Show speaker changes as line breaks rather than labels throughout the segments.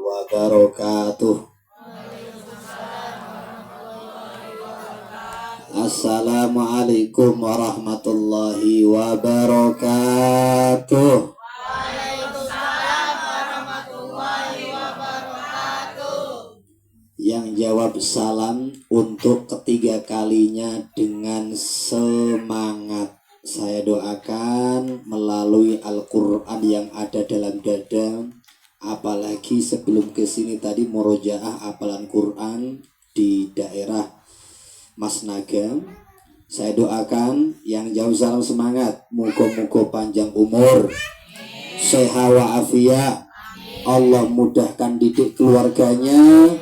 wabarakatuh. Assalamualaikum warahmatullahi wabarakatuh.
Waalaikumsalam warahmatullahi wabarakatuh.
Yang jawab salam untuk ketiga kalinya dengan semangat. Saya doakan melalui Al-Quran yang ada dalam dada. Apalagi sebelum kesini tadi murojaah hafalan Quran di daerah Mas Nagam. Saya doakan yang jauh salam semangat, muga-muga panjang umur, sehat wa'afiyah. Allah mudahkan didik keluarganya,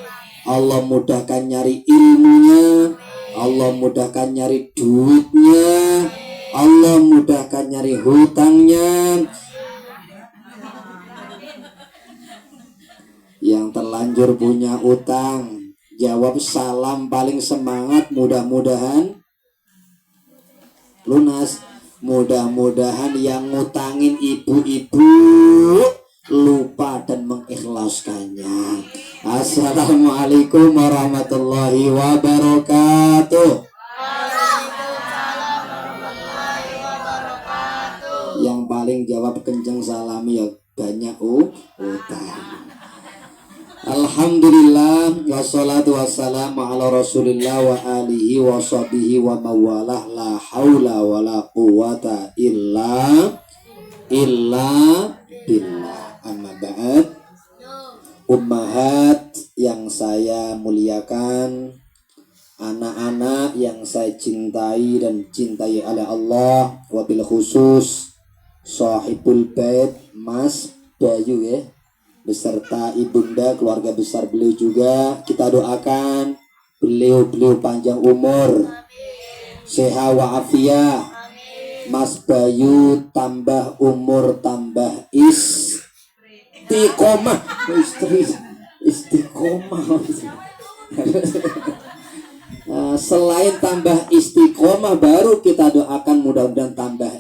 Allah mudahkan nyari ilmunya, Allah mudahkan nyari duitnya, Allah mudahkan nyari hutangnya. Yang terlanjur punya utang, jawab salam paling semangat, mudah-mudahan lunas. Mudah-mudahan yang ngutangin ibu-ibu lupa dan mengikhlaskannya. Assalamualaikum warahmatullahi wabarakatuh. Yang paling jawab kenceng salam ya banyak utang. Alhamdulillah wassalatu wassalamu ala rasulillah wa alihi wa sahbihi wa mawalah. La haula wa la quwata illa billah. Amma ba'd. Ummahat yang saya muliakan, anak-anak yang saya cintai dan cintai oleh Allah, wabil khusus Sahibul Bait Mas Bayu ya, beserta ibunda keluarga besar beliau juga. Kita doakan beliau panjang umur, sehat wa'afiyah. Mas Bayu tambah umur, tambah istiqomah. Selain tambah istiqomah, baru kita doakan mudah-mudahan tambah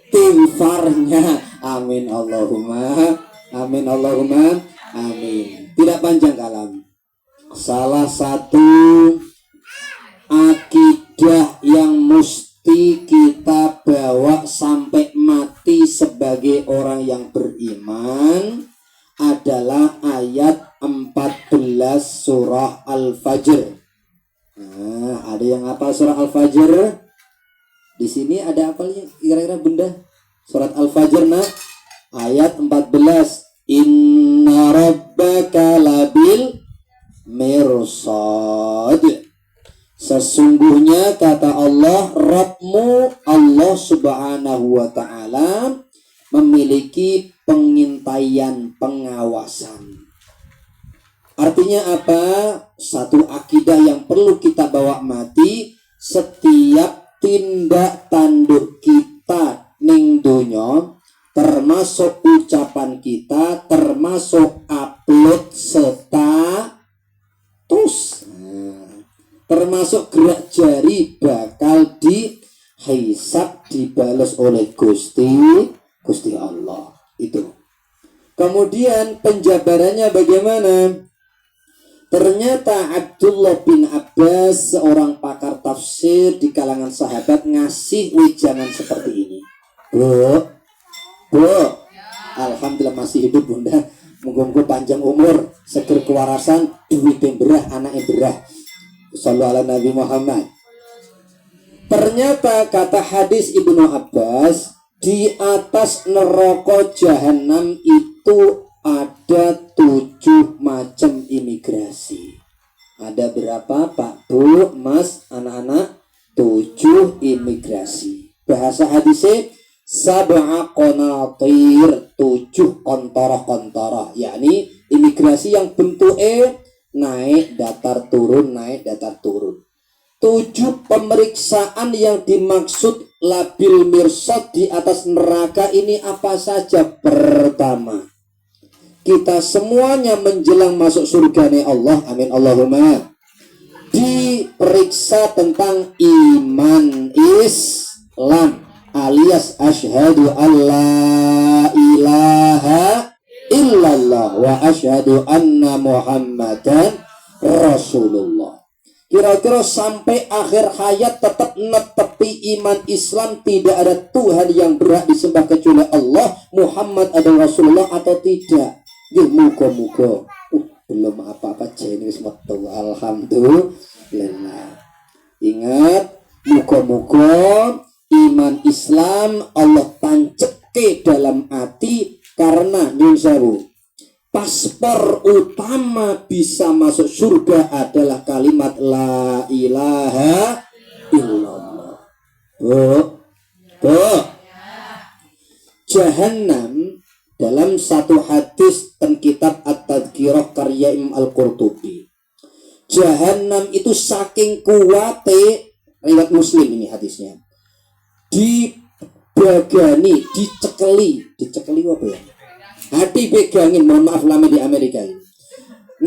istighfarnya. Amin Allahumma amin Allahumma amin. Tidak panjang kalam, salah satu akidah yang mesti kita bawa sampai mati sebagai orang yang beriman adalah ayat 14 surah Al-Fajr. Nah, ada yang hafal surah Al-Fajr? Di sini ada apa kira-kira bunda? Surat Al-Fajr ayat 14. Inna rabbaka labil mirsad. Sesungguhnya kata Allah, Rabbmu Allah subhanahu wa ta'ala memiliki pengintaian, pengawasan. Artinya apa? Satu akidah yang perlu kita bawa mati. Setiap tindak tanduk kita ning donya, termasuk ucapan kita, termasuk upload status, termasuk gerak jari bakal dihisab, dibalas oleh Gusti Allah. Itu. Kemudian penjabarannya bagaimana? Ternyata Abdullah bin Abbas, seorang pakar tafsir di kalangan sahabat, ngasih wejangan seperti ini. Bu, alhamdulillah masih hidup bunda. Moga-moga panjang umur, seger kewarasan, duit yang berah, anak yang berah. Sallallahu ala Nabi Muhammad. Ternyata kata hadis Ibnu Abbas, di atas neraka jahanam itu ada 7 macam imigrasi. Ada berapa Pak, Bu, Mas, anak-anak? 7 imigrasi. Bahasa hadisnya sab'a qanatir, 7 kontoroh-kontoroh, yakni imigrasi yang bentuknya naik datar turun, naik datar turun. 7 pemeriksaan yang dimaksud labil mirsad di atas neraka ini apa saja? Pertama, kita semuanya menjelang masuk surganya Allah, amin Allahumma, diperiksa tentang iman Islam alias asyhadu alla ilaha illallah wa asyhadu anna Muhammadan Rasulullah. Kira-kira sampai akhir hayat tetap netepi iman Islam, tidak ada Tuhan yang berhak disembah kecuali Allah, Muhammad adalah Rasulullah, atau tidak? Ya muga-muga. Belum apa-apa jenis metu. Alhamdulillah. Ingat, muga-muga iman Islam Allah tancapke dalam hati, karena nyun sewu, paspor utama bisa masuk surga adalah kalimat la ilaha illallah. Jahannam dalam satu hadis dan kitab At-Tadhkirah karya Imam Al-Qurtubi, Jahannam itu saking kuate, riwayat Muslim ini hadisnya, dibagani, dicekeli apa ya? Hati pegangin, mohon maaf lama di Amerika ini.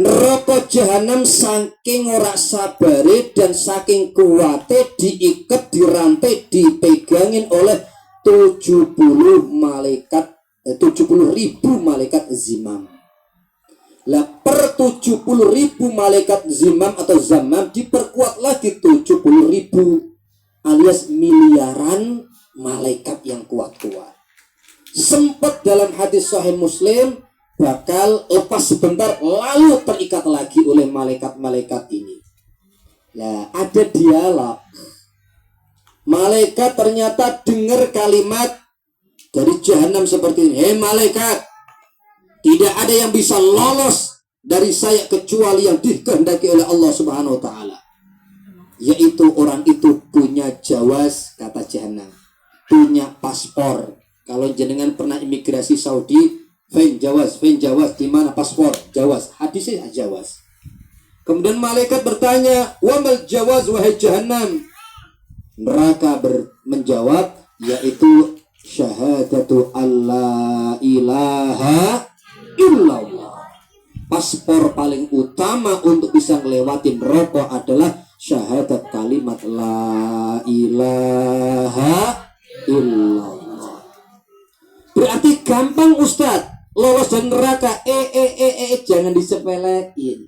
Neraka jahanam saking ora sabare dan saking kuate diikat, dirantai, dipegangin oleh 70 malaikat, 70.000 malaikat zimam. Lah per 70.000 malaikat zimam atau zamam diperkuat lagi 70.000 alias miliaran malaikat yang kuat-kuat. Sempat dalam hadis Sahih Muslim bakal lepas sebentar lalu terikat lagi oleh malaikat-malaikat ini. Nah, ada dialog. Malaikat ternyata dengar kalimat dari jahanam seperti ini. Hei malaikat, tidak ada yang bisa lolos dari saya kecuali yang dikehendaki oleh Allah Subhanahu wa taala. Yaitu orang itu punya jawaz, kata jahanam, punya paspor. Kalau jenengan pernah imigrasi Saudi, jawaz, di mana paspor? Jawaz, hadisnya jawaz. Kemudian malaikat bertanya, wa mal jawaz wahai jahannam? Neraka menjawab, yaitu syahadatu alla ilaha illallah. Paspor paling utama untuk bisa ngelewatin neraka adalah syahadat kalimat la ilaha illallah. Berarti gampang Ustadz lolos dari neraka. Jangan disepelein.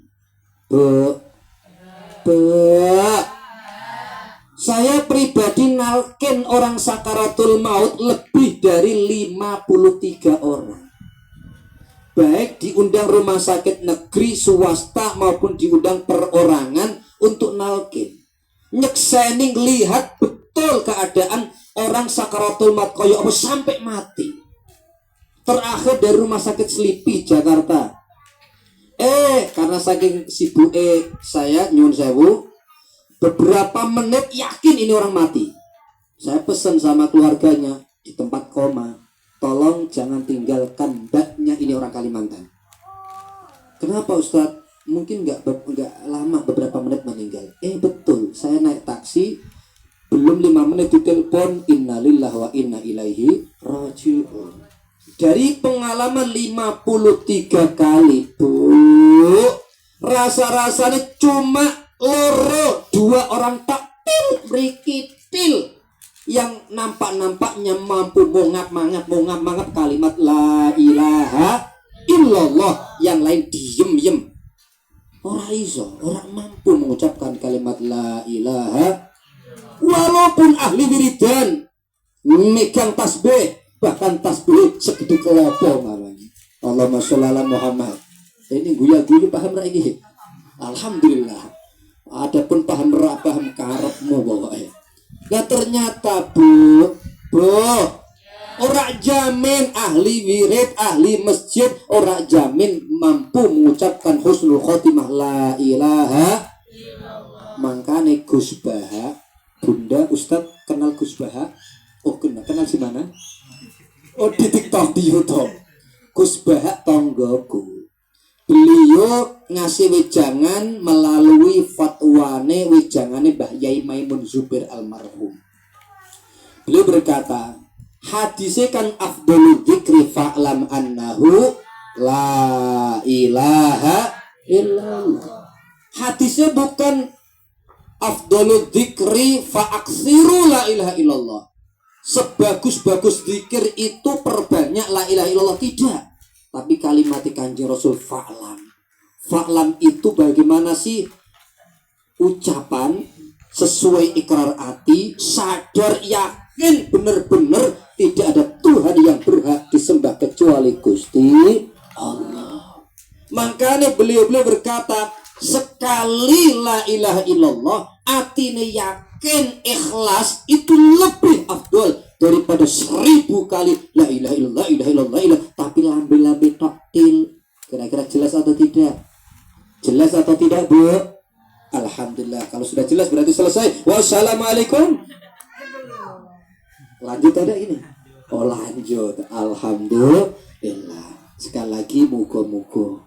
Saya pribadi nalkin orang sakaratul maut lebih dari 53 orang. Baik diundang rumah sakit negeri, swasta maupun diundang perorangan untuk nalkin. Nyeksening lihat betul keadaan orang sakaratul maut koyo apa sampai mati. Terakhir dari rumah sakit Selipi Jakarta. Karena saking sibuk saya nyun sewu, beberapa menit yakin ini orang mati. Saya pesan sama keluarganya di tempat koma, tolong jangan tinggalkan mbaknya, ini orang Kalimantan. Kenapa Ustadz? Mungkin nggak lama, beberapa menit meninggal. Betul, saya naik taksi, belum 5 menit ditelepon, innalillahi wa inna ilaihi raji'un. Dari pengalaman 53 kali, Bu, rasa-rasanya cuma loro 2 orang taktil berikitil yang nampak-nampaknya mampu mongap-mangap kalimat la ilaha illallah, yang lain diem. Orang iso, orang mampu mengucapkan kalimat la ilaha, walaupun ahli wiridan, megang tasbih, bahkan tasbih segede kelopo lagi. Allahumma sholli ala Muhammad. Ini guya-guyu paham ra iki? Alhamdulillah. Adapun paham ra paham karepmu pokoke. Nah ternyata bu, ora jamin ahli wirid, ahli masjid, ora jamin mampu mengucapkan husnul khotimah la ilaha illallah. Makane Gus Baha, Bunda Ustadz kenal Gus Baha? Oh kenal si mana? Oh di TikTok, di YouTube. Gus Baha tonggoku. Beliau ngasih wejangan melalui fatwane wejangane Mbah Yai Maimun Zubair almarhum. Beliau berkata, hadisnya kan afdhalul dzikri fa'lam annahu la ilaha illallah. Hadisnya bukan afdhalul dzikri fa'aksiru la ilaha illallah. Sebagus-bagus zikir itu perbanyak la ilaha illallah, tidak. Tapi kalimat Kanjeng Rasul fa'lam. Fa'lam itu bagaimana sih? Ucapan sesuai ikrar hati, sadar yakin benar-benar tidak ada Tuhan yang berhak disembah kecuali Gusti Allah. Makanya beliau berkata, sekali la ilaha illallah, atine yakin ikhlas itu lebih afdol daripada 1000 kali la ilaha illallah, ilaha illallah, tapi lambe-lambe taktil. Kira-kira jelas atau tidak? Jelas atau tidak, Bu? Alhamdulillah. Kalau sudah jelas berarti selesai. Wassalamualaikum. Lanjut ada ini. Oh lanjut. Alhamdulillah. Sekali lagi muga-muga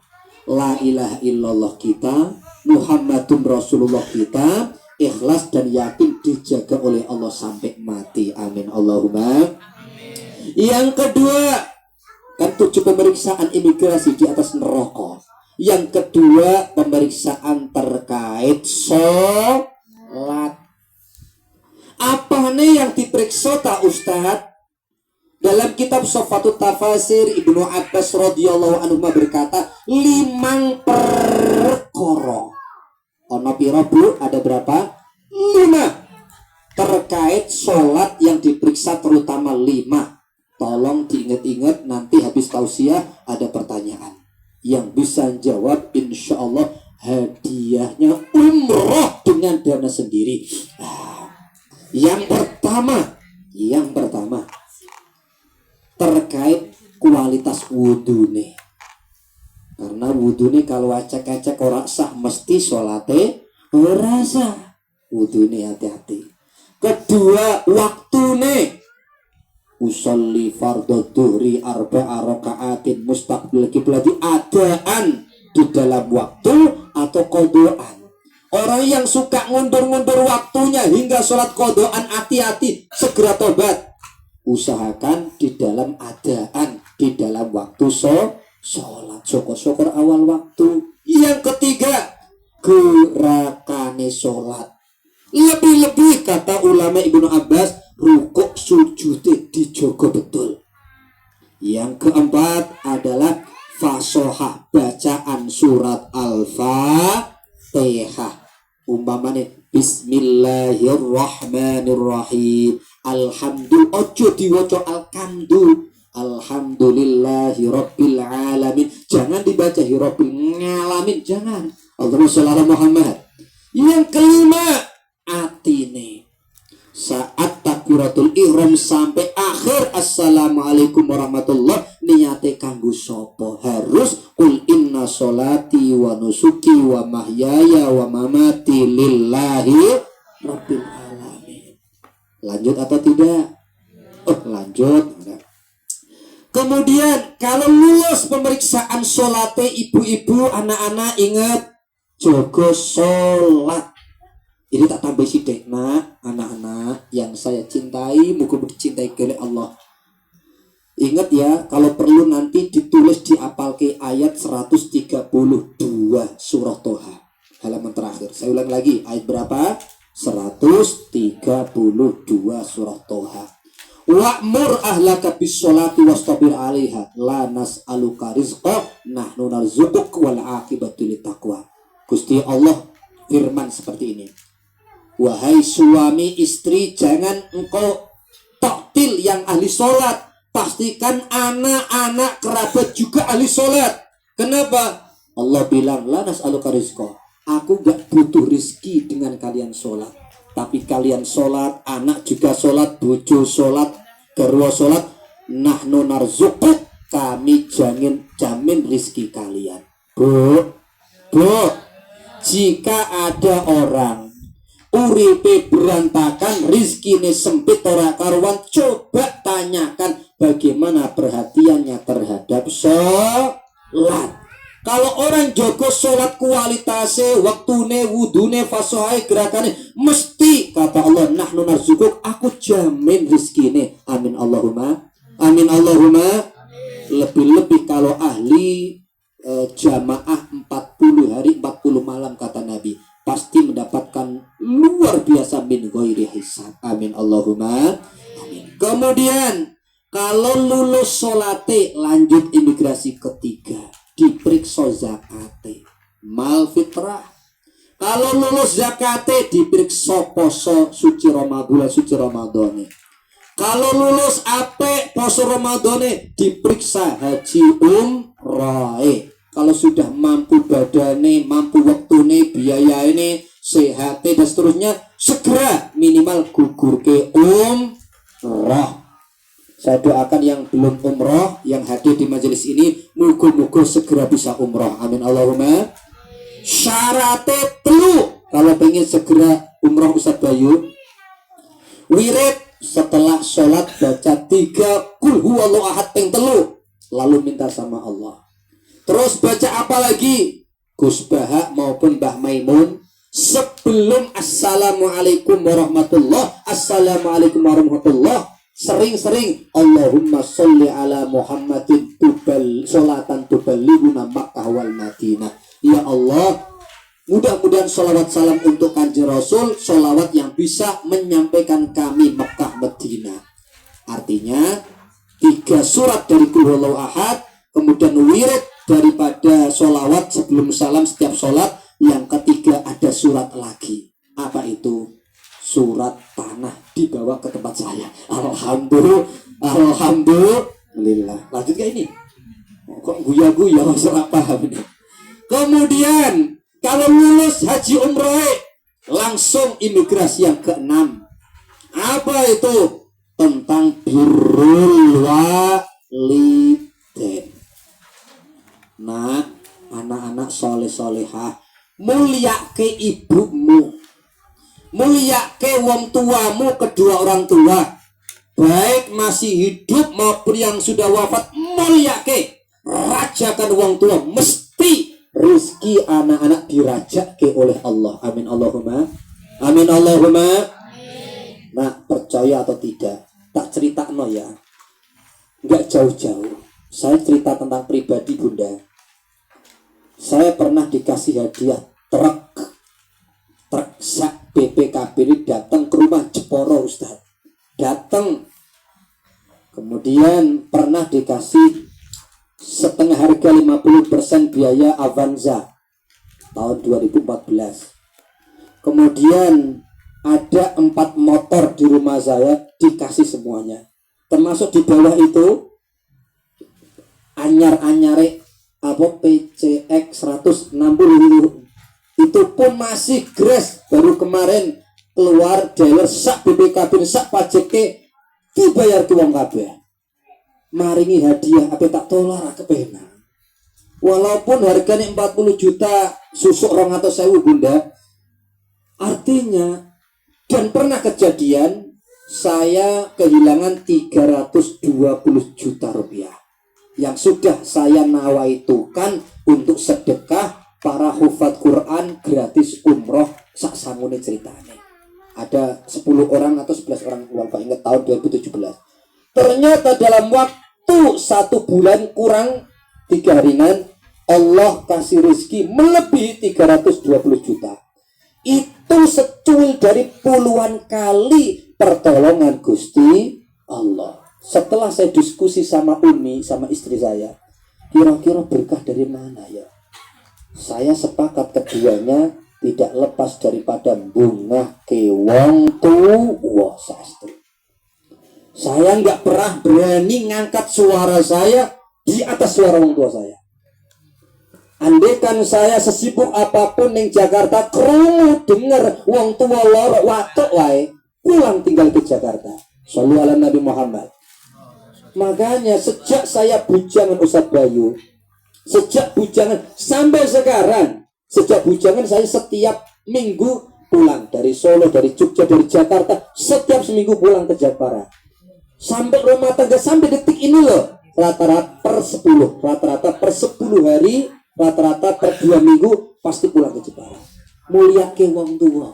la ilaha illallah kita, Muhammadun Rasulullah kita, ikhlas dan yakin dijaga oleh Allah sampai mati. Amin. Allahumma. Yang kedua, kan 7 pemeriksaan imigrasi di atas neraka. Yang kedua, pemeriksaan terkait sholat. Apa nih yang diperiksa tak Ustadz? Dalam kitab Sofatut Tafasir, Ibnu Abbas radhiyallahu anhu berkata 5 perkara. Ono piro Bu? Ada berapa? 5. Terkait sholat yang diperiksa terutama 5. Tolong diingat-ingat, nanti habis tausiah ada pertanyaan. Yang bisa jawab insya Allah hadiahnya umroh dengan dana sendiri. Yang pertama terkait kualitas wudune. Karena wudune kalau acak-acak ora sah, mesti sholate ora sah. Wudune hati-hati. Kedua, waktune. Usolli fardhu dhuhri arba'a raka'atin mustaqbil qiblat, adaan di dalam waktu atau qodaan. Orang yang suka ngundur-ngundur waktunya hingga sholat qodaan, hati-hati, segera tobat. Usahakan di dalam adaan, di dalam waktu sholat. Syukur-syukur awal waktu. Yang ketiga, gerakane sholat. Lebih-lebih kata ulama Ibnu Abbas, rukuk sujud dijogo betul. Yang keempat adalah fasohah, bacaan surat Al-Fatihah. Umpamanya Bismillahirrahmanirrahim. Alhamdulillah, ojo diwaca alhamdulillah. Alhamdulillahi Rabbil Alamin. Jangan dibaca Hirabbil Alamin, jangan. Allahumma sholli ala Muhammad. Yang kelima, atine. Saat takbiratul ihram sampai akhir assalamualaikum warahmatullah, niate kanggo sapa? Harus qul inna sholati wa nusuki wa mahyaya wa mamati lillahi rabbil alamin. Lanjut atau tidak? Oh lanjut. Kemudian kalau lulus pemeriksaan sholate ibu-ibu, anak-anak ingat jaga sholat. Ini tak tambah sidik, nak, anak-anak yang saya cintai, muka-muka dicintai oleh Allah. Ingat ya, kalau perlu nanti ditulis diapal ke ayat 132 surah Toha, halaman terakhir. Saya ulang lagi, ayat berapa? 132 surah Toha. Wa'mur ahlaka bis-sholati wastabir 'alaiha la nas'aluka rizqa nahnu narzuquk wal 'aqibatu littaqwa. Gusti Allah firman seperti ini. Wahai suami istri, jangan engkau taktil yang ahli sholat. Pastikan anak-anak kerabat juga ahli sholat. Kenapa? Allah bilang, la nas'aluka rizqa. Aku gak butuh rizki dengan kalian sholat. Tapi kalian sholat, anak juga sholat, bojo sholat, garwa sholat. Nahnu narzuquk, kami jamin rizki kalian. Bu, jika ada orang uripe berantakan, rizkine sempit ora karuan, coba tanyakan bagaimana perhatiannya terhadap sholat. Kalau orang jogo sholat kualitasnya, waktune, wudune, fasohai, gerakannya, mesti kata Allah, nahnu narzukuk, aku jamin rizkine. Amin Allahumma. Amin Allahumma. Lebih-lebih kalau ahli jamaah 40 hari 40 malam kata Nabi, pasti mendapatkan luar biasa min ghairi hisab. Amin Allahumma. Amin. Kemudian Kalau lulus solate lanjut imigrasi ketiga, diperiksa zakate, mal fitrah. Kalau lulus zakate diperiksa poso suci Ramadhane. Kalau lulus apik poso Ramadhane diperiksa haji umrohe. Kalau sudah mampu badane, mampu waktune, biaya ini, sehat dan seterusnya, segera minimal gugur ke umroh. Saya doakan yang belum umroh, yang hadir di majelis ini, muga-muga segera bisa umroh. Amin Allahumma. Syaratnya telu kalau pengen segera umroh Ustaz Bayu, wirid setelah sholat baca 3 kul huwallahu ahad ping telu, lalu minta sama Allah. Terus baca apa lagi? Gus Baha maupun Mbah Maimun sebelum assalamualaikum warahmatullah, sering-sering Allahumma sholli ala Muhammadin sholatan tuballighuna Makkah wal Madinah. Ya Allah, mudah-mudahan sholawat salam untuk Kanjeng Rasul, sholawat yang bisa menyampaikan kami Makkah Madinah. Artinya 3 surat dari Qul Huwallahu Ahad, kemudian wirid daripada sholawat sebelum salam setiap sholat. Yang ketiga ada surat lagi. Apa itu? Surat tanah dibawa ke tempat saya. Alhamdulillah. Lanjut ke ini. Kok guya-guya masalah paham ini. Kemudian kalau lulus haji umroh langsung imigrasi yang ke-6. Apa itu? Tentang birrul walidain. Nah, anak-anak soleh-solehah, mulyake ibumu, mulyake wong tuamu, kedua orang tua, baik masih hidup maupun yang sudah wafat, mulyake, rajakan wong tua, mesti rezeki anak-anak dirajake oleh Allah. Amin Allahumma. Amin Allahumma. Nah, percaya atau tidak, tak cerita no ya, nggak jauh-jauh. Saya cerita tentang pribadi Bunda. Saya pernah dikasih hadiah truk sak BPKB ini datang ke rumah Jeporo Ustaz. Datang. Kemudian pernah dikasih setengah harga 50% biaya Avanza tahun 2014. Kemudian ada 4 motor di rumah saya dikasih semuanya. Termasuk di bawah itu anyar-anyare apa PCX 160 itu pun masih grass, baru kemarin keluar dealer sak BPKB sak pajeke dibayar ke wong kabeh. Maringi hadiah apa tak tolak kepenak. Walaupun harganya 40 juta susuk 200.000 Bunda. Artinya, dan pernah kejadian saya kehilangan 320 juta rupiah yang sudah saya nawaitukan untuk sedekah para hufad Quran gratis umroh sak sangune ceritane. Ada 10 orang atau 11 orang, lupa ingat tahun 2017. Ternyata dalam waktu 1 bulan kurang 3 harian Allah kasih rezeki melebihi 320 juta. Itu secuil dari puluhan kali pertolongan Gusti Allah. Setelah saya diskusi sama Umi, sama istri saya, kira-kira berkah dari mana ya? Saya sepakat keduanya tidak lepas daripada bunga ke wong tuwa sastri. Saya nggak pernah berani ngangkat suara saya di atas suara wong tua saya. Andaikan saya sesibuk apapun di Jakarta, krungu denger wong tua loro watuk wae, pulang tinggal ke Jakarta. Shallallahu ala Nabi Muhammad. Makanya sejak saya bujangan Ustaz Bayu, sejak bujangan sampai sekarang, sejak bujangan saya setiap minggu pulang dari Solo, dari Jogja, dari Jakarta, setiap seminggu pulang ke Jepara. Sampai rumah tangga sampai detik ini loh, rata-rata per 10 hari, rata-rata per 2 minggu pasti pulang ke Jepara. Mulia ke wong tua.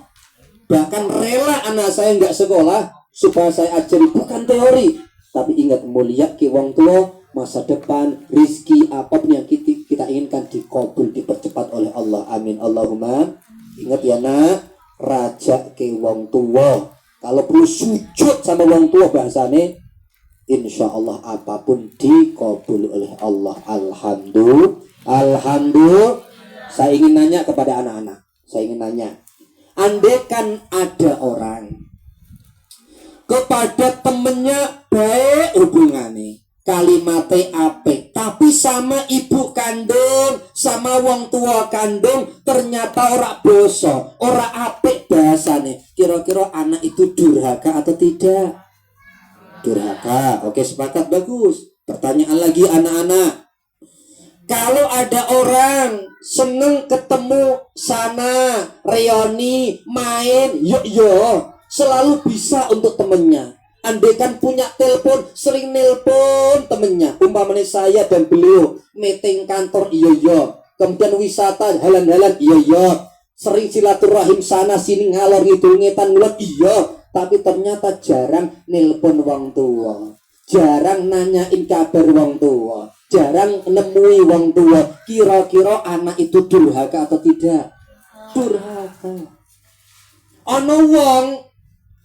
Bahkan rela anak saya nggak sekolah supaya saya ajari, bukan teori. Tapi ingat, mulia ke wong tua, masa depan, rizki, apapun yang kita inginkan dikabul, dipercepat oleh Allah. Amin Allahumma. Ingat ya nak, raja ke wong tua. Kalau perlu sujud sama wong tua bahasane, insya Allah apapun dikabul oleh Allah. Alhamdulillah. Saya ingin nanya kepada anak-anak. Saya ingin nanya, andaikan ada orang kepada temennya baik hubungannya, kalimatnya apik, tapi sama ibu kandung, sama wong tua kandung ternyata ora boso, ora apik bahasane. Kira-kira anak itu durhaka atau tidak? Durhaka. Oke, sepakat, bagus. Pertanyaan lagi anak-anak. Kalau ada orang seneng ketemu sana, reuni, main, yuk, selalu bisa untuk temennya. Andaikan punya telepon, sering nelpon temennya. Umpamanya saya dan beliau meeting kantor, iya. Kemudian wisata, jalan-jalan, iya. Sering silaturahim sana sini, ngalor ngidul ngetan ngulon, iya. Tapi ternyata jarang nelpon wong tua, jarang nanyain kabar wong tua, jarang nemui wong tua. Kira-kira anak itu durhaka atau tidak? Durhaka. Ono wong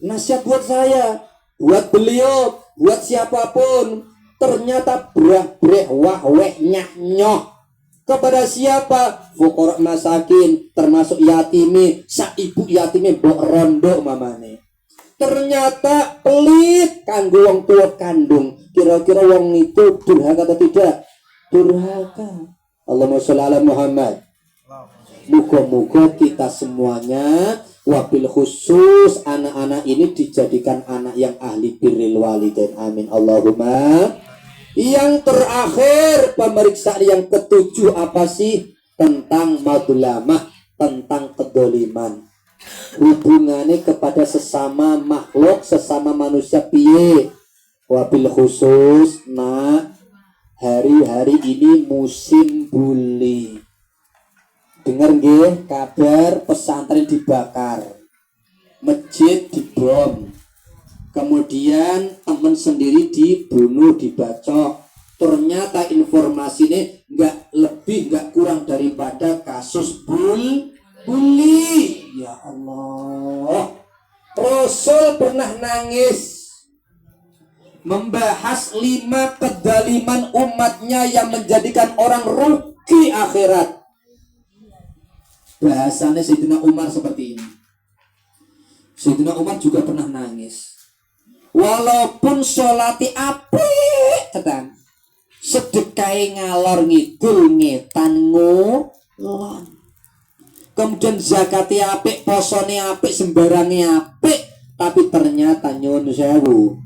nasihat buat saya, buat beliau, buat siapapun, ternyata brah-breh wah-weh nyah-nyoh kepada siapa? Fuqara masakin, termasuk yatime, sak ibu yatime mbok rondo mamane. Ternyata pelit kanggo wong tua kandung. Kira-kira wong itu durhaka atau tidak? Durhaka. Allahumma sholli ala Muhammad. Moga-moga kita semuanya, wabil khusus anak-anak ini dijadikan anak yang ahli birril walidain. Amin Allahumma. Yang terakhir, pemeriksaan yang ketujuh apa sih? Tentang madlamah, tentang kedoliman. Hubungannya kepada sesama makhluk, sesama manusia piye. Wabil khusus hari-hari ini musim bully. Dengar nggih kabar pesantren dibakar, masjid dibom, kemudian teman sendiri dibunuh, dibacok. Ternyata informasinya nggak lebih nggak kurang daripada kasus bully. Ya Allah, Rasul pernah nangis membahas 5 kedaliman umatnya yang menjadikan orang rugi akhirat. Bahasanya Sayyidina Umar seperti ini. Sayyidina Umar juga pernah nangis. Walaupun sholati apik tenan, sedekahe ngalor ngidul ngetan ngulon. Kemudian zakatnya apik, posone apik, sembarangnya apik, tapi ternyata nyuwun sewu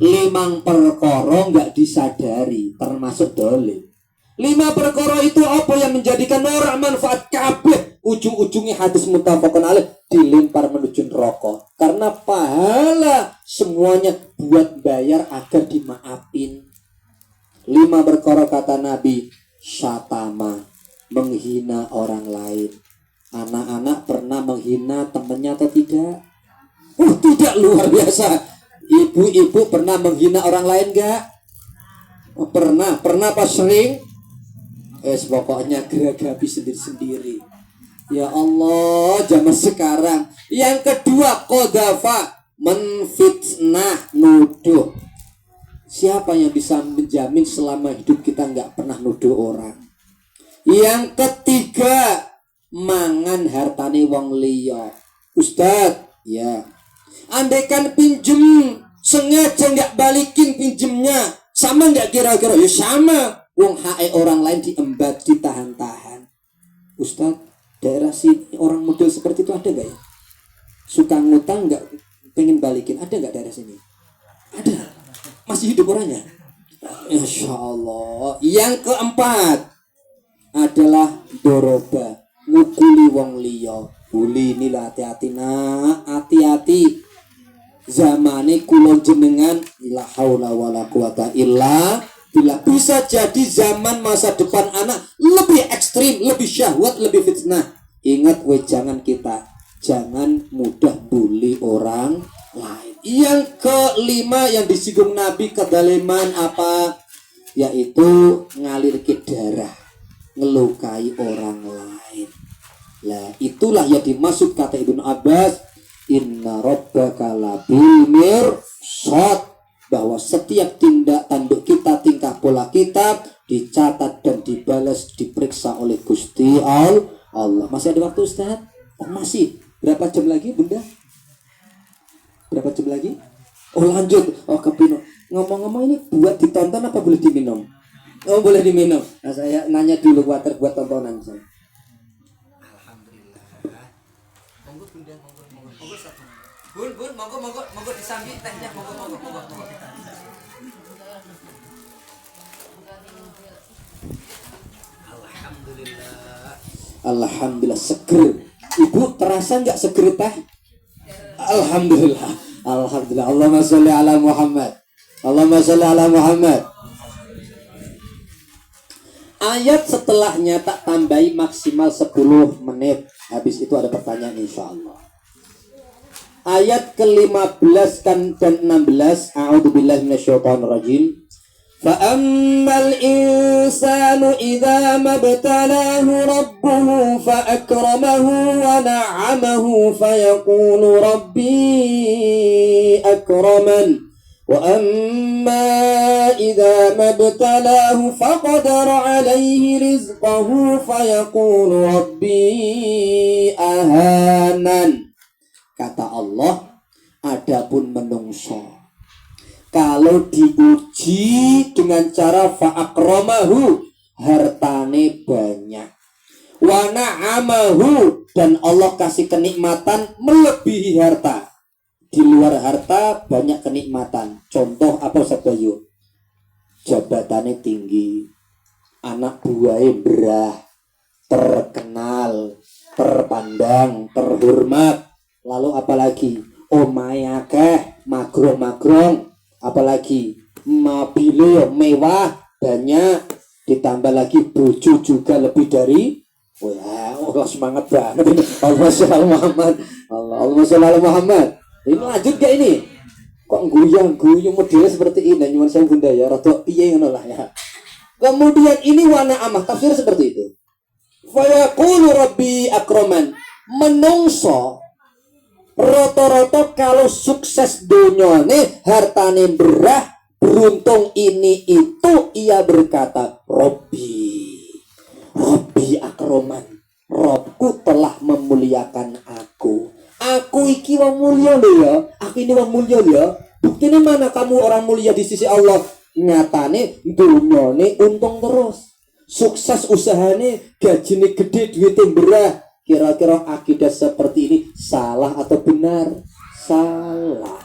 5 perkara nggak disadari, termasuk dolim. 5 perkara itu apa yang menjadikan orang manfaat kabeh? Ujung-ujungnya hadis muttafaqun alaih, dilempar menuju neraka. Karena pahala semuanya buat bayar agar dimaafin. 5 perkara kata Nabi, syatama, menghina orang lain. Anak-anak pernah menghina temannya atau tidak? Tidak, luar biasa. Ibu-ibu pernah menghina orang lain gak? Pernah apa sering? Pokoknya geragapi sendiri-sendiri. Ya Allah, zaman sekarang. Yang kedua, qadhafa, menfitnah, nuduh. Siapa yang bisa menjamin selama hidup kita nggak pernah nuduh orang? Yang ketiga, mangan hartane wong liya. Ustadz, ya. Andaikan pinjem sengaja nggak balikin pinjemnya, sama nggak kira-kira? Ya sama. Wong hae orang lain diembat, ditahan-tahan. Ustadz, daerah sini orang model seperti itu ada nggak ya? Suka ngutang nggak pengen balikin, ada nggak daerah sini? Ada. Masih hidup orangnya? Insya Allah. Yang keempat adalah doroba, ngukuli wong liya. Bully ini lah, hati-hati nak, hati-hati. Zamane kula jenengan la haula wala quwata illa billah. Bisa jadi zaman masa depan anak lebih ekstrim, lebih syahwat, lebih fitnah. Ingat wejangan kita, jangan mudah bully orang lain. Yang kelima yang disinggung Nabi kedaliman apa? Yaitu ngalir ke darah, ngelukai orang lain. Lah itulah yang dimaksud kata Ibnu Abbas, inna rabbaka labil mirsad, bahwa bahwa setiap tindak tanduk kita, tingkah pola kita dicatat dan dibalas, diperiksa oleh Gusti Allah. Masih ada waktu Ustaz? Oh, masih. Berapa jam lagi Bunda? Berapa jam lagi? Oh lanjut. Oh kepino. Ngomong-ngomong ini buat ditonton apa boleh diminum? Oh boleh diminum. Nah, saya nanya dulu water buat tontonan saya. Alhamdulillah. Monggo Bunda, monggo. Bun, monggo disambi tehnya, monggo. Alhamdulillah seger. Ibu terasa nggak seger teh? Alhamdulillah. Allahumma sholli ala Muhammad. Ayat setelahnya tak tambahi maksimal 10 menit. Habis itu ada pertanyaan insya Allah. Ayat ke-15 dan 16. A'udzubillahi minasyaitonirrajim. فَأَمَّا الْإِنسَانُ إِذَا مَا ابْتَلَاهُ رَبُّهُ فَأَكْرَمَهُ وَنَعَّمَهُ فَيَقُولُ رَبِّي أَكْرَمَنِ وَأَمَّا إِذَا مَا ابْتَلَاهُ فَقَدَرَ عَلَيْهِ رِزْقَهُ فَيَقُولُ رَبِّي أَهَانَنِ. Kata Allah, adapun menungso kalau diuji dengan cara fa'akramahu, hartane banyak, wa na'amahu, dan Allah kasih kenikmatan melebihi harta. Di luar harta banyak kenikmatan. Contoh apa sebayu? Jabatannya tinggi, anak buahnya berah, terkenal, terpandang, terhormat. Lalu apalagi? Omahe akeh, magrong-magrong. Apalagi mobilnya mewah banyak, ditambah lagi bojo juga lebih dari. Wah, Allah semangat banget ini. Allahumma sholli ala Muhammad. Allahumma sholli ala Muhammad. Ini lanjut gak ini? Kok guyang modelnya seperti ini? Nyuwun saya Bunda ya, rada piye ngono lah ya. Kemudian ini wana amah tafsir seperti itu. Fa yaqulu rabbi akraman. Menungso rata-rata kalau sukses dunyane, hartane berah, beruntung ini itu, ia berkata, Robbi akroman, Robku telah memuliakan aku. Aku iki wong mulia lho ya. Aku ini wong mulia ya. Buktinya mana kamu orang mulia di sisi Allah? Nyatane dunyane untung terus. Sukses usahane, gajine gede, duitnya berah. Kira-kira akidah seperti ini salah atau benar? Salah.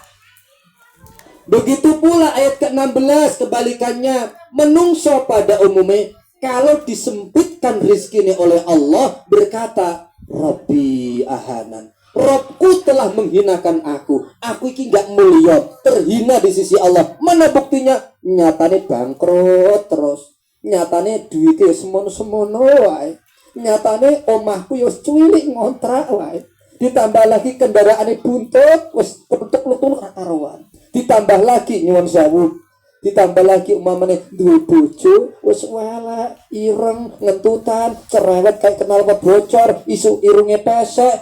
Begitu pula ayat ke-16 kebalikannya. Menungso pada umumnya kalau disempitkan rizkinya oleh Allah berkata, Rabbi ahanan, Robku telah menghinakan aku. Aku ini gak mulia, terhina di sisi Allah. Mana buktinya? Nyatane bangkrut terus. Nyatane duitnya semono-semono wae. Nyatane omahku ya cuwilik ngontrak wae. Ditambah lagi kendaraane buntut wis kepetuk-lutung ra karuan. Ditambah lagi nyuwun sewu. Ditambah lagi umpamane duwe bojo wis elek, ireng, ngentutan, cerewet kayak knalpot bocor, isu irunge pesek.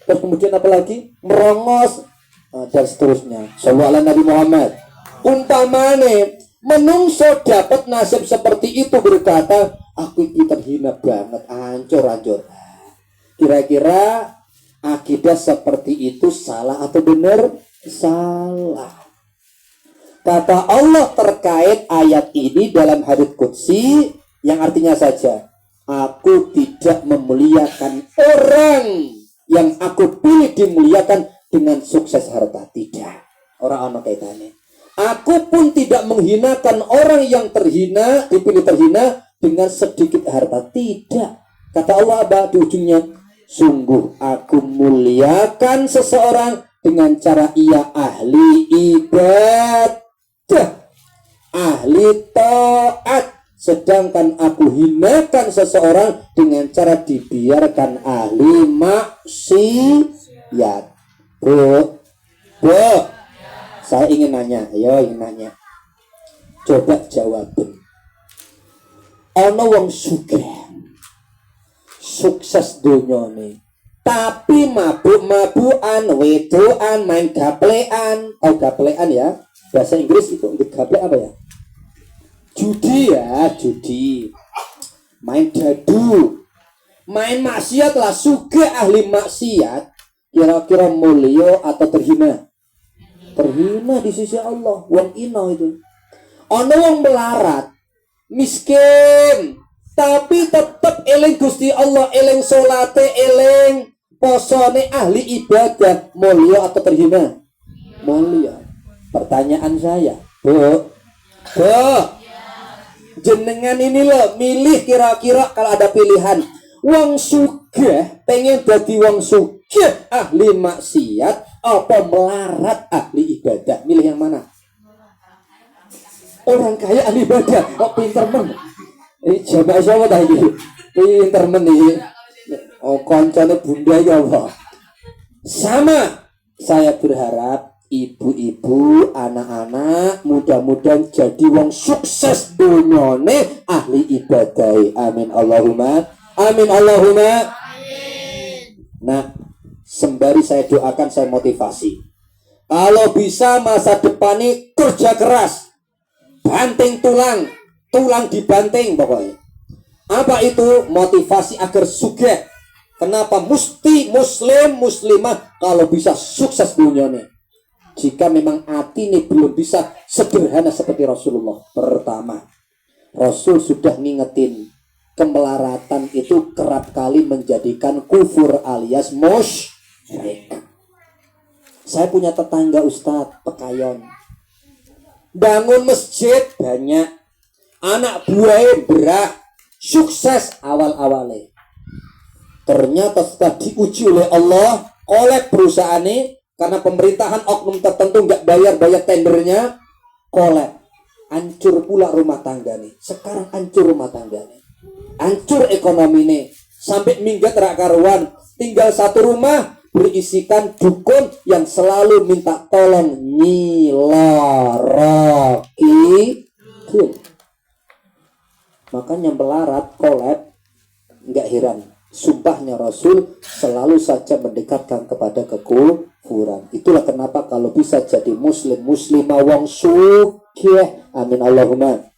Terus kemudian apa lagi? Merongos dan seterusnya. Sallallahu alaihi Nabi Muhammad. Umpamane menungso dapat nasib seperti itu berkata, aku ini terhina banget, hancur. Kira-kira akidah seperti itu salah atau benar? Salah. Kata Allah terkait ayat ini dalam hadits qudsi yang artinya saja, aku tidak memuliakan orang yang aku pilih dimuliakan dengan sukses harta. Tidak. Orang-orang kaitannya. Aku pun tidak menghinakan orang yang terhina, dipilih terhina dengan sedikit harta. Tidak. Kata Allah apa di ujungnya? Sungguh aku muliakan seseorang dengan cara ia ahli ibadah, ahli taat. Sedangkan aku hinakan seseorang dengan cara dibiarkan ahli maksiat. Bu, saya ingin nanya, coba jawabin. Ono wong sugih, sukses dunyane, tapi mabuk-mabukan, wedoan, main gaplean. Oh gaplean ya, Bahasa Inggris itu gaplek apa ya? Judi ya, judi. Main dadu. Main maksiat lah, suge ahli maksiat. Kira-kira mulia atau terhina? Terhina di sisi Allah. Wong ino itu. Ono wong melarat, miskin, tapi tetap eling Gusti Allah, eling salate, eling posone, ahli ibadah, mulia atau terhina? Mulia. Pertanyaan saya, Bu, jenengan ini loh, milih kira-kira kalau ada pilihan, wong sugih pengen jadi wong sugih ahli maksiat apa melarat ahli ibadah, milih yang mana? Orang kaya ahli ibadah, kok pinter men? Jamaah siapa tadi? Pinter men ini. Oh, koncone bunda ya Allah. Sama, saya berharap ibu-ibu, anak-anak mudah-mudahan jadi wong sukses dunyane ahli ibadah. Amin Allahumma. Amin Allahumma. Amin. Nah, sembari saya doakan, saya motivasi. Kalau bisa masa depan ini kerja keras. Banting tulang, tulang dibanting pokoknya. Apa itu? Motivasi agar sugih. Kenapa? Mesti muslim, muslimah kalau bisa sukses dunyanya. Jika memang hati ini belum bisa sederhana seperti Rasulullah. Pertama, Rasul sudah ngingetin kemelaratan itu kerap kali menjadikan kufur alias musyrik. Saya punya tetangga Ustadz Pekayon, bangun masjid banyak, anak buahnya berak, sukses awal-awalnya. Ternyata setelah diuji oleh Allah, kolek perusahaannya, karena pemerintahan oknum tertentu nggak bayar tendernya, kolek. Hancur pula rumah tangga nih. Sekarang hancur rumah tangga nih. Hancur ekonomi nih. Sampai minggat rak karuan. Tinggal satu rumah berisikan dukun yang selalu minta tolong nyiloroki. Makanya melarat, kolab, nggak heran. Sumpahnya Rasul selalu saja mendekatkan kepada kekufuran. Itulah kenapa kalau bisa jadi muslim, muslimah wong sugih. Amin Allahumma.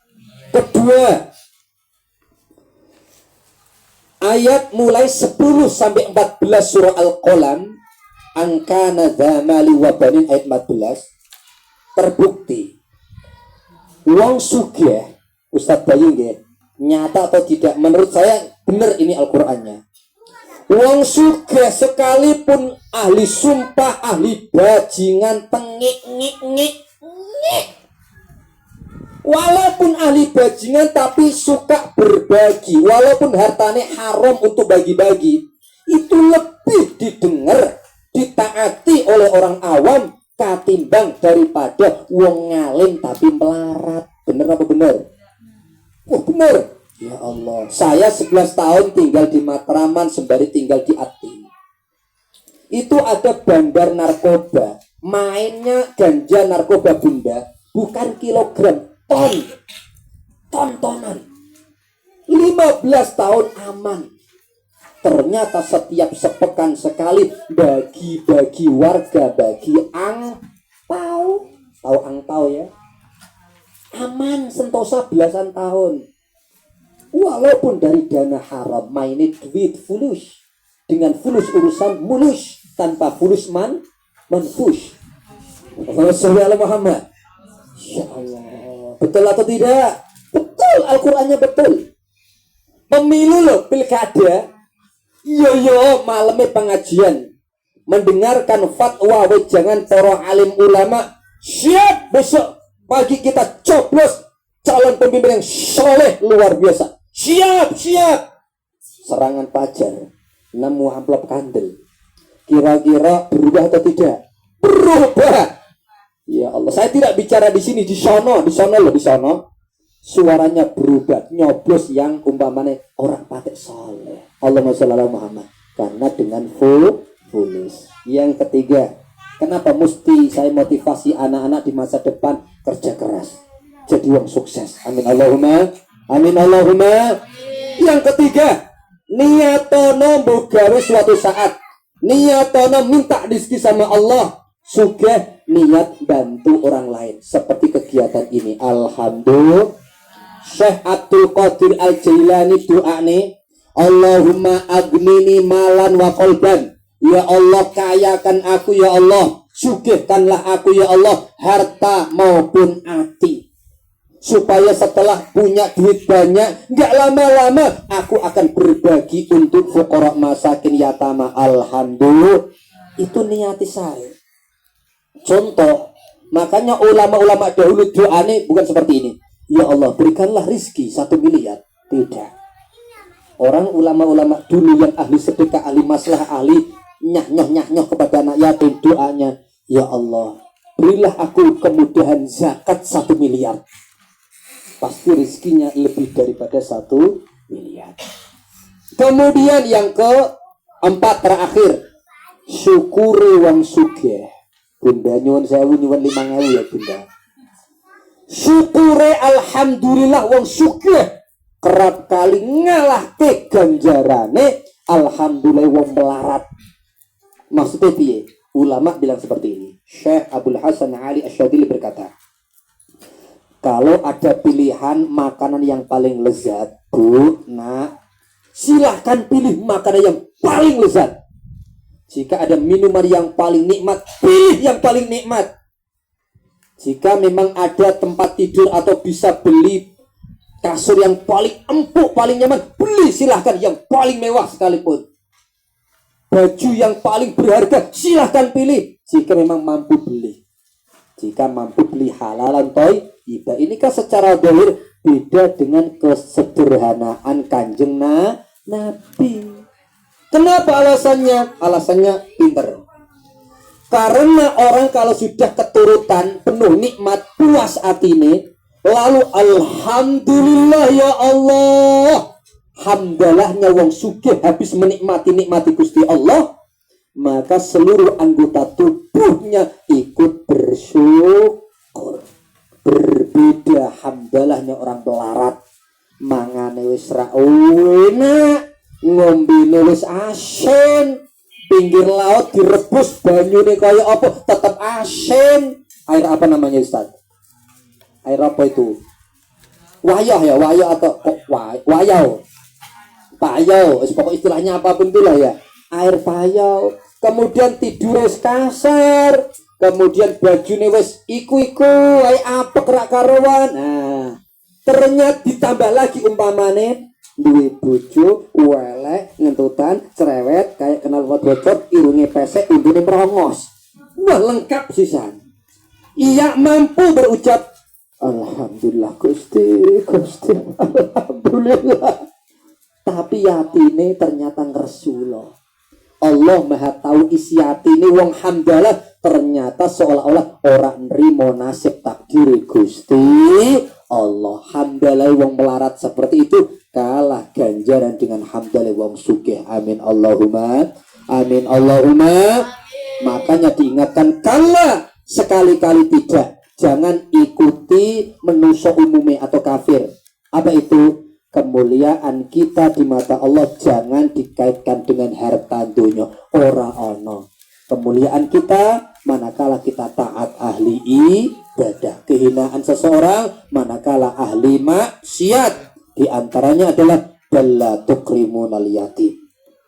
Kedua, ayat mulai 10 sampai 14 surah Al-Qalam, angkana dzamali wa banin, ayat 14, terbukti wong sugih, Ustaz Bayu nggih, nyata atau tidak, menurut saya benar ini Al-Qur'annya. Wong sugih sekalipun ahli sumpah, ahli bajingan, tengik-ngik-ngik, walaupun ahli bajingan tapi suka berbagi, walaupun hartanya haram untuk bagi-bagi, itu lebih didengar, ditaati oleh orang awam ketimbang daripada wong ngalim tapi melarat. Bener apa bener? Oh bener. Ya Allah, saya 11 tahun tinggal di Matraman sembari tinggal di Atin. Itu ada bandar narkoba, mainnya ganja narkoba bunda, bukan kilogram, ton-tonan. 15 tahun aman. Ternyata setiap sepekan sekali bagi-bagi warga, bagi angpau. Tahu angpau ya? Aman sentosa belasan tahun. Walaupun dari dana haram, mainnya duit fulus, dengan fulus urusan mulus, tanpa fulus manfush. Rasulullah Muhammad. Ya Allah, betul atau tidak? Betul, Al-Qur'annya betul. Pemilu loh, pilkada. Yo malamnya pengajian, mendengarkan fatwa wejangan para alim ulama. Siap, besok pagi kita coblos calon pemimpin yang soleh luar biasa. Siap. Serangan pajar, nemu amplop kandel. Kira-kira berubah atau tidak? Berubah. Ya Allah, saya tidak bicara di sini, di sono. Suaranya berubah, nyoblos yang umpamanya orang patek soleh. Allahumma sholli ala Muhammad. Karena dengan fulus. Yang ketiga, kenapa mesti saya motivasi anak-anak di masa depan kerja keras, jadi wong sukses? Amin Allahumma. Amin Allahumma. Yang ketiga, niatono mbogawe suatu saat, niatono minta rezeki sama Allah sugih niat bantu orang lain seperti kegiatan ini. Alhamdulillah. Syekh Abdul Qadir Al-Jailani doane, Allahumma agnini malan wa qalban. Ya Allah, kayakan aku ya Allah, sugihkanlah aku ya Allah, harta maupun hati, supaya setelah punya duit banyak, nggak lama-lama aku akan berbagi untuk fuqara masakin yatama. Alhamdulillah, itu niati saya. Contoh, makanya ulama-ulama dahulu doanya bukan seperti ini, ya Allah berikanlah rizki 1 miliar. Tidak. Orang ulama-ulama dulu yang ahli sedekah, ahli masalah, ahli nyah-nyoh kepada anak yatim, doanya, ya Allah berilah aku kemudahan zakat 1 miliar. Pasti rizkinya lebih daripada 1 miliar. Kemudian yang keempat terakhir, syukuri wong sugih. Bunda nyuwun sewu, nyuwun 5.000 ya Bunda. Syukure alhamdulillah wong sugih kerap kali ngalah ke ganjarane alhamdulillah wong melarat. Maksudnya piye? Ulama bilang seperti ini. Syekh Abdul Hasan Ali Asyadili berkata, kalau ada pilihan makanan yang paling lezat, Bu, nak, silahkan pilih makanan yang paling lezat. Jika ada minuman yang paling nikmat, pilih yang paling nikmat. Jika memang ada tempat tidur atau bisa beli kasur yang paling empuk, paling nyaman, beli silahkan yang paling mewah sekalipun. Baju yang paling berharga silahkan pilih jika memang mampu beli. Jika mampu beli halalan thayyibah. Ini kan secara zahir beda dengan kesederhanaan Kanjeng Nabi. Kenapa alasannya? Alasannya pinter. Karena orang kalau sudah keturutan penuh nikmat, puas atine, lalu alhamdulillah ya Allah, hamdalahnya wong sugih habis menikmati Gusti Allah, maka seluruh anggota tubuhnya ikut bersyukur. Berbeda hamdalahnya orang melarat, mangane wis ra enak, ngombene wis asin, pinggir laut direbus banyune kaya apa tetap asin. Air apa namanya Ustaz? Air apa itu? Wayah ya, wayah atau wayau? Payau, pokok istilahnya apapun itulah ya. Air payau. Kemudian tidur wis kasar, kemudian bajune wis iku-iku, wae apek rak karuan. Nah, ternyata ditambah lagi umpamane duwe bojo welek, ngentutan, cerewet, kayak kenal pot bocor, irunge pesek, undune merongos. Wah, lengkap sisan. Ia mampu berucap alhamdulillah Gusti, alhamdulillah. Tapi yatine ternyata ngersulo. Allah maha tahu isi yatine wong hamdalah ternyata seolah-olah orang nrimo nasib takdir Gusti Allah. Hamdalah wong melarat seperti itu kalah ganjaran dengan hamdalah wong sugih. Amin Allahumma. Amin Allahumma. Makanya diingatkan kala sekali-kali tidak. Jangan ikuti manusia umumnya atau kafir. Apa itu? Kemuliaan kita di mata Allah jangan dikaitkan dengan harta dunia. Ora ono. Kemuliaan kita manakala kita taat ahli ibadah. Kehinaan seseorang manakala ahli maksiat. Di antaranya adalah balla tukrimunal yatim.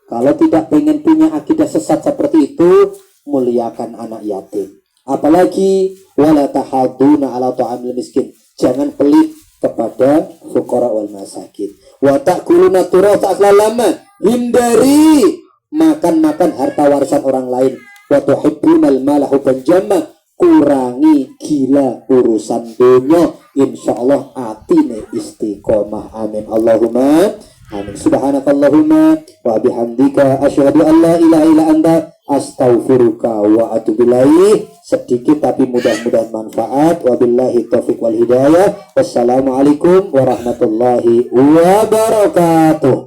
Kalau tidak pengen punya akidah sesat seperti itu, muliakan anak yatim. Apalagi wala tahaduna ala ta'amil miskin. Jangan pelit kepada fuqara wal masakin. Wa ta'kuluna turatha aklaman. Hindari makan-makan harta warisan orang lain. Wa tuhibbunal mala hubban jamma. Kurangi gila urusan dunia. Insyaallah atine istiqomah. Amin Allahumma. Amin. Subhanakallahumma wa bihamdika asyhadu an la ilaha illa anta astaghfiruka wa atubu ilaik. Sedikit tapi mudah-mudahan manfaat. Wabillahi taufiq wal hidayah. Wassalamualaikum warahmatullahi wabarakatuh.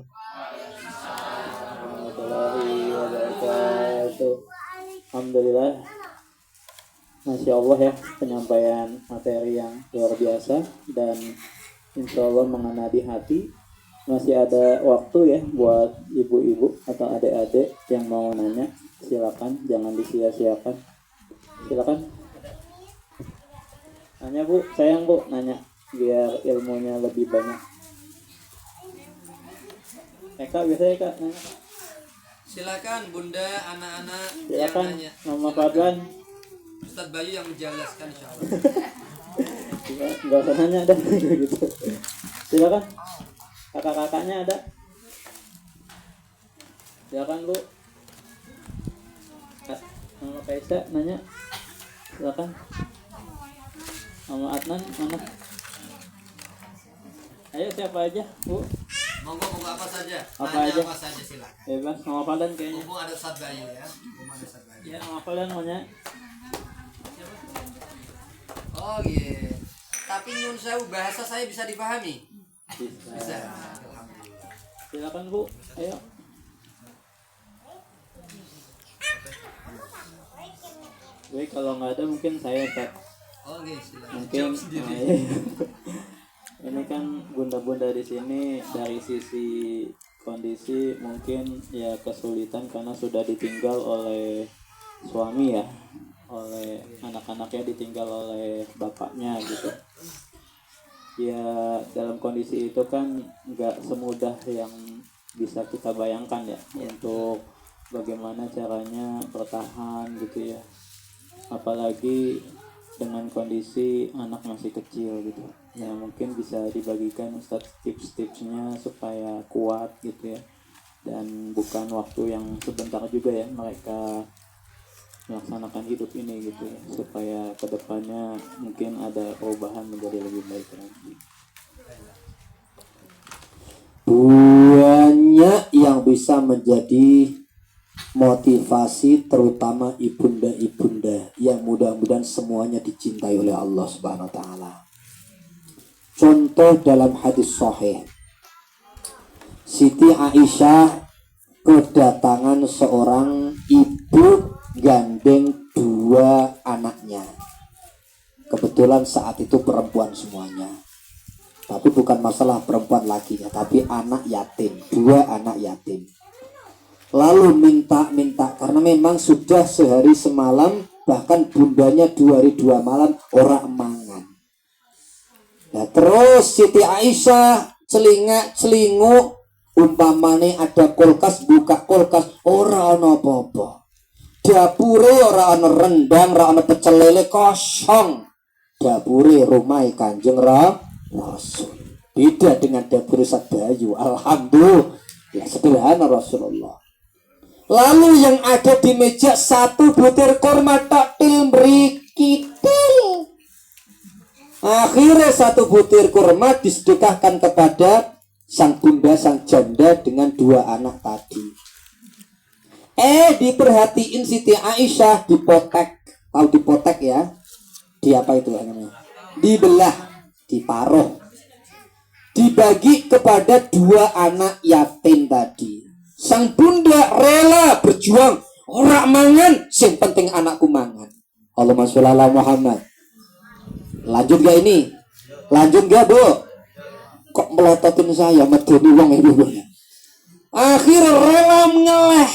Alhamdulillah, Masya Allah ya, penyampaian materi yang luar biasa dan insya Allah mengena di hati. Masih ada waktu ya buat ibu-ibu atau adik-adik yang mau nanya, silakan, jangan disia-siakan. Silakan. Nanya Bu, sayang Bu, nanya biar ilmunya lebih banyak. Eka biasanya Kak nanya.
Silakan Bunda, anak-anak
Silakan.
yang nanya.
Nama Fadlan.
Ustadz Bayu yang menjelaskan insyaallah.
Enggak usah nanya dah gitu. Silakan. Kakak-kakaknya ada. Silakan Bu. Nama Kaisa nanya. Silakan. Nama Adnan mana? Ayo siapa aja Bu?
Monggo apa saja.
Apa
Nanya
aja?
apa saja silakan.
Bebas. Nama Fadlan kayaknya.
Mumpung ada Ustadz Bayu ya. Mumpung ada Ustadz Bayu.
Ya nama Fadlan maunya.
Oh iya. Tapi nyun sewu bahasa saya bisa dipahami. Bisa.
Bisa.
Alhamdulillah.
Silakan Bu. Ayo. Baik, kalau nggak ada mungkin saya Kak.
Oh iya, silakan.
Mungkin
Jawab sendiri.
ini kan bunda-bunda di sini dari sisi kondisi mungkin ya kesulitan karena sudah ditinggal oleh suami ya, oleh anak-anaknya ditinggal oleh bapaknya gitu. Ya dalam kondisi itu kan nggak semudah yang bisa kita bayangkan ya untuk bagaimana caranya bertahan gitu ya, apalagi dengan kondisi anak masih kecil gitu ya. Mungkin bisa dibagikan Ustadz tips-tipsnya supaya kuat gitu ya, dan bukan waktu yang sebentar juga ya mereka melaksanakan hidup ini gitu ya, supaya kedepannya mungkin ada perubahan menjadi lebih baik lagi.
Banyak yang bisa menjadi motivasi, terutama ibunda-ibunda yang mudah-mudahan semuanya dicintai oleh Allah Subhanahu wa taala. Contoh dalam hadis sahih, Siti Aisyah kedatangan seorang ibu gandeng dua anaknya. Kebetulan saat itu perempuan semuanya. Tapi bukan masalah perempuan lakinya, tapi anak yatim, dua anak yatim. Lalu minta karena memang sudah sehari semalam, bahkan bundanya 2 hari 2 malam ora mangan. Nah terus Siti Aisyah celinguk umpamane ada kulkas, buka kulkas ora ana apa-apa. Dapure ora ana rendang, ora ana pecel lele, kosong. Dapure rumah Kanjeng Rasul. Beda dengan dapur Ustadz Bayu. Alhamdulillah ya, sederhana Rasulullah. Lalu yang ada di meja 1 butir kurma taktil berikitil. Akhirnya 1 butir kurma disedekahkan kepada sang bunda, sang janda dengan 2 anak tadi. Diperhatiin Siti Aisyah dipotek. Tahu dipotek ya? Di apa itu namanya? Dibelah, diparuh. Dibagi kepada 2 anak yatim tadi. Sang bunda rela berjuang, ora mangan, sing penting anakku mangan. Allahumma sholli ala Muhammad. Lanjut gak ini? Lanjut gak Bu? Kok melototin saya, medeni wong ibu. Akhir rela mengeleh,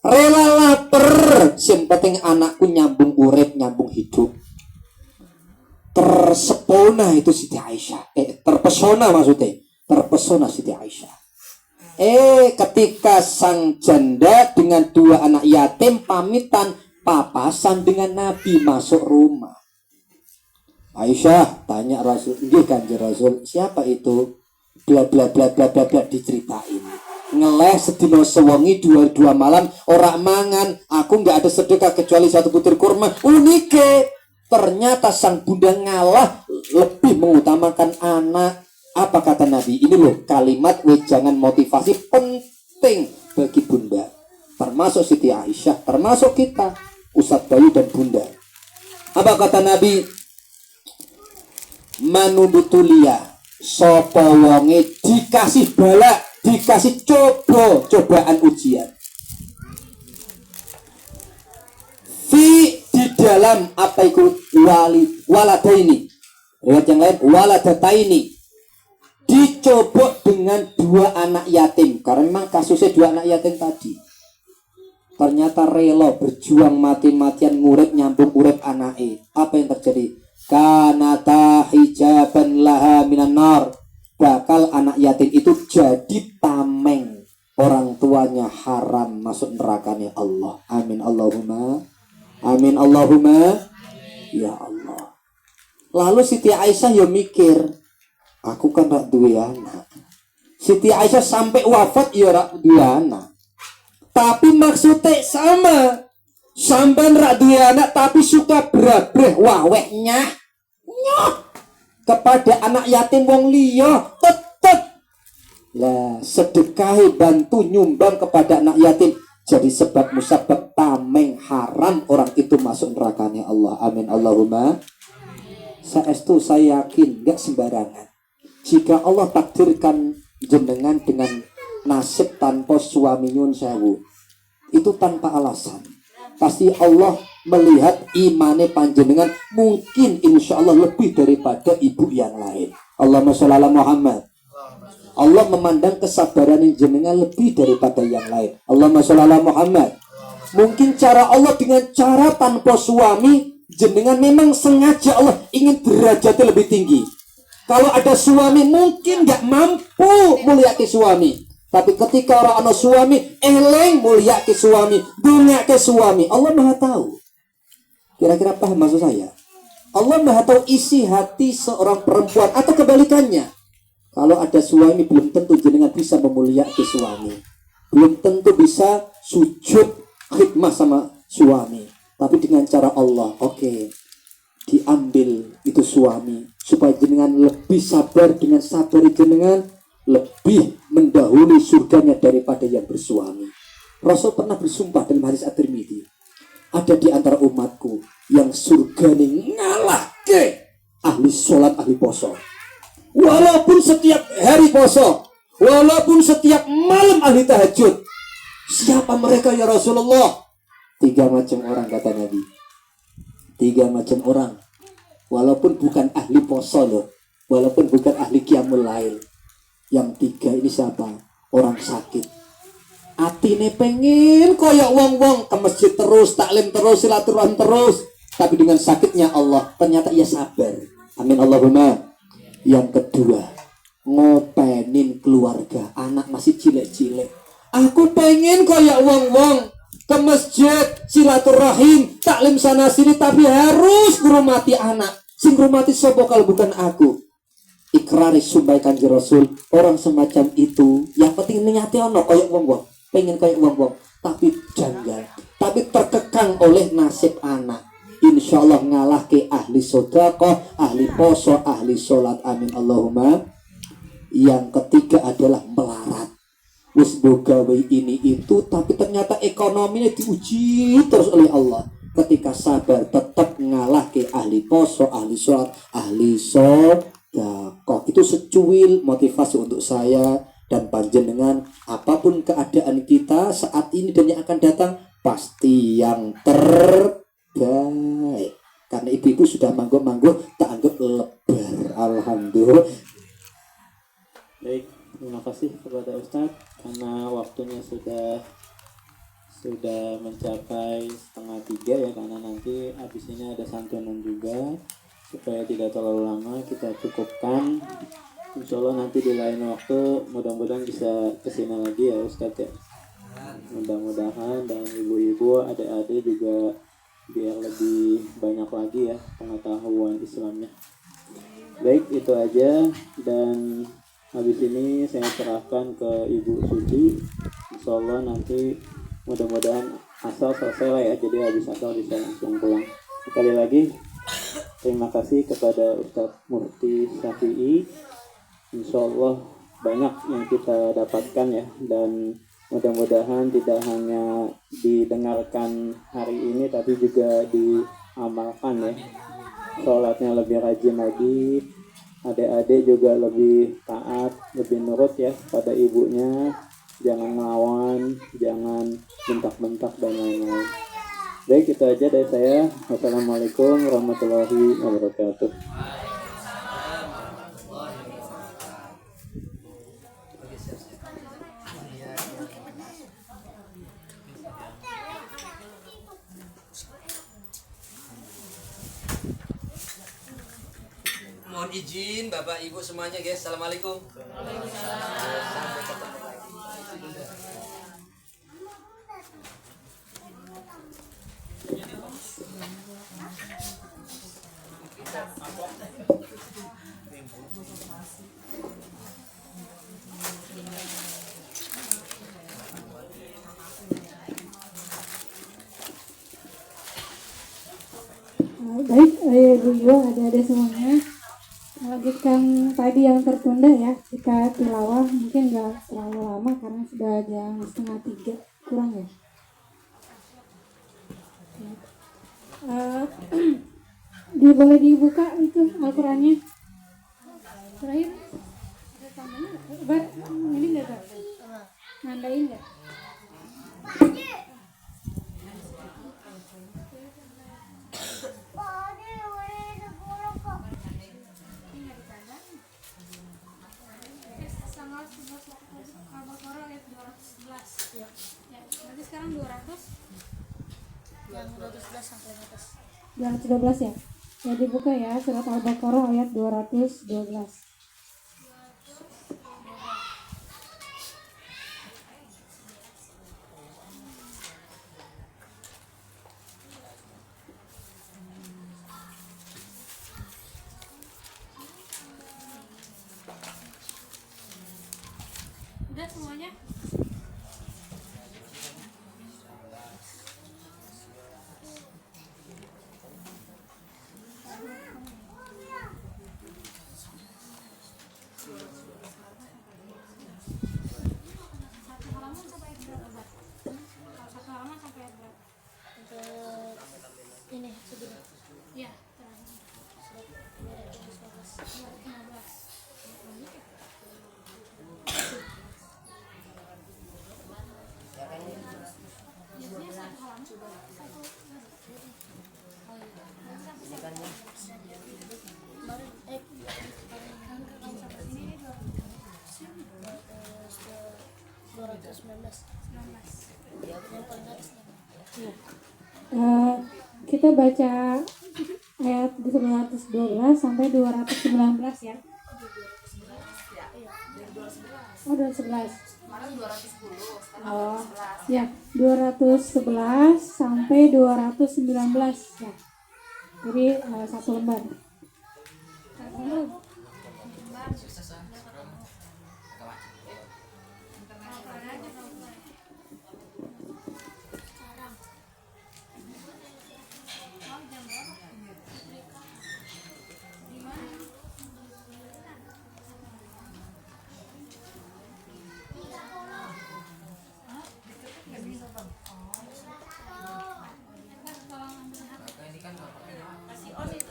rela lapar, sing penting anakku nyambung urip, nyambung hidup. Tersepona itu Siti Aisyah. Terpesona maksudnya. Terpesona Siti Aisyah. Ketika sang janda dengan 2 anak yatim pamitan papasan dengan Nabi masuk rumah. Aisyah tanya Rasul, "Nggih Kanjeng Rasul, siapa itu?" Bla bla bla bla bla bla diceritain. Ngeleh sedina sewengi 2 malam ora mangan, aku nggak ada sedekah kecuali 1 butir kurma. Unike. Ternyata sang bunda ngalah, lebih mengutamakan anak. Apa kata Nabi? Ini loh kalimat wejangan motivasi penting bagi bunda, termasuk Siti Aisyah, termasuk kita, Ustadz Bayu dan bunda. Apa kata Nabi? Manubutulia sapa wonge dikasih bala, dikasih cobaan ujian. Di dalam apa itu waladaini, riwayat yang lain waladataini, dicoba dengan 2 anak yatim karena memang kasusnya 2 anak yatim tadi. ternyata rela berjuang mati-matian ngurip nyambung urip anake. Apa yang terjadi? Kanata hijaban laha minan nar. Bakal anak yatim itu jadi tameng, orang tuanya haram masuk nerakanya Allah. Amin Allahumma. Amin Allahumma. Ya Allah. Lalu Siti Aisyah ya mikir, aku kan rak duwe anak. Siti Aisyah sampai wafat ya rak duwe anak. Tapi maksudnya sama. Sampean rak duwe anak tapi suka brabreh waweknya nyoh kepada anak yatim wong liya tetep. Lah sedekahi bantu nyumbang kepada anak yatim jadi sebab musabab tameng haram orang itu masuk nerakanya Allah. Amin Allahumma. Saestu saya yakin gak sembarangan. Jika Allah takdirkan jenengan dengan nasib tanpa suami nyun sewu, itu tanpa alasan. Pasti Allah melihat imane panjenengan mungkin insya Allah lebih daripada ibu yang lain. Allahumma sholli ala Muhammad. Allah memandang kesabaran jenengan lebih daripada yang lain. Allahumma sholli ala Muhammad. Mungkin cara Allah dengan cara tanpa suami, jenengan memang sengaja Allah ingin derajatnya lebih tinggi. Kalau ada suami mungkin gak mampu mulyaki suami. Tapi ketika orang ada suami, eleng mulyaki suami, dunia ke suami. Allah maha tahu. Kira-kira paham maksud saya? Allah maha tahu isi hati seorang perempuan atau kebalikannya. Kalau ada suami belum tentu jenengan bisa memulyaki suami. Belum tentu bisa sujud khidmah sama suami. Tapi dengan cara Allah, oke, diambil itu suami supaya jenengan lebih sabar. Dengan sabar jenengan lebih mendahului surganya daripada yang bersuami. Rasul pernah bersumpah dalam hadis At-Tirmidzi, ada di antara umatku yang surganya ngalah ke ahli sholat, ahli poso. Walaupun setiap hari poso, walaupun setiap malam ahli tahajud. Siapa mereka ya Rasulullah? 3 macam orang kata Nabi. 3 macam orang. Walaupun bukan ahli poso loh, walaupun bukan ahli qiyamul lail. Yang 3 ini siapa? Orang sakit. Atine pengen koyok wong-wong ke masjid terus, taklim terus, silaturahim terus, tapi dengan sakitnya Allah ternyata ia sabar. Amin Allahumma. Yang kedua, ngopenin keluarga, anak masih cilik-cilik. Aku pengen koyok wong-wong ke masjid, silaturahim, taklim sana sini, tapi harus ngurmati anak. Sing ngurmati sapa kalau bukan aku? Ikrari sumpah Kanjeng Rasul, orang semacam itu yang penting niate ono koyok wong-wong, pengen koyok wong-wong, tapi janggal, tapi terkekang oleh nasib anak. Insya Allah ngalah ke ahli sedekah, ahli poso, ahli sholat. Amin Allahumma. Yang ketiga adalah melarat. Wis bogawe ini itu, tapi ternyata ekonominya diuji terus oleh Allah. Ketika sabar tetap ngalah ke ahli poso, ahli sholat, ahli sedekah. Itu secuil motivasi untuk saya dan panjenengan. Apapun keadaan kita saat ini dan yang akan datang, pasti yang terbaik. Karena ibu-ibu sudah manggung-manggung, tak anggap lebar. Alhamdulillah.
Baik, terima kasih kepada Ustadz karena waktunya sudah mencapai 2:30 ya, karena nanti habis ini ada santunan juga. Supaya tidak terlalu lama kita cukupkan. Insya Allah nanti di lain waktu mudah-mudahan bisa kesini lagi ya Ustadz ya. Mudah-mudahan dan ibu-ibu, adik-adik juga biar lebih banyak lagi ya pengetahuan Islamnya. Baik, itu aja, dan habis ini saya serahkan ke Ibu Suci. Insya Allah nanti mudah-mudahan asal selesai lah ya, jadi habis asal bisa langsung pulang. Sekali lagi terima kasih kepada Ustadz Mufti Syafi'i. Insya Allah banyak yang kita dapatkan ya, dan mudah-mudahan tidak hanya didengarkan hari ini tapi juga diamalkan ya. Sholatnya lebih rajin lagi, adik-adik juga lebih taat, lebih nurut ya pada ibunya, jangan melawan, jangan bentak-bentak dan lain-lain. Baik, itu aja dari saya. Wassalamualaikum warahmatullahi wabarakatuh.
Mohon izin Bapak Ibu semuanya guys. Assalamualaikum. Sampai ketemu lagi.
Baik, Ibu Ibu, ada semuanya. Lanjutkan tadi yang tertunda ya. Jika tilawah mungkin nggak terlalu lama karena sudah jam 2:30 kurang ya. Boleh dibuka itu Al-Qurannya. Terakhir, ada tambahnya nggak? Ini nggak ada. Nandain nggak? Ya, berarti sekarang 200 yang 211 sampai atas 212 ya. Ya dibuka ya surat Al-Baqarah ayat 212. Udah semuanya? Satu halaman sampai berapa, Mbak? Satu halaman sampai berapa? Untuk ini segini. Iya, terakhir. Surat 215. Biasanya satu halaman satu. Baru sampai sini 219. Yang paling atas. Kita baca ayat 212 sampai 219 ya. Oh, 211.
Kemarin 210, sekarang
Oh,
211.
ya, 211 sampai 219 ya. Jadi satu lembar. Satu lembar.
Kasih on itu.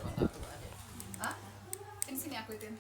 Hah? Kan sini aku ituin.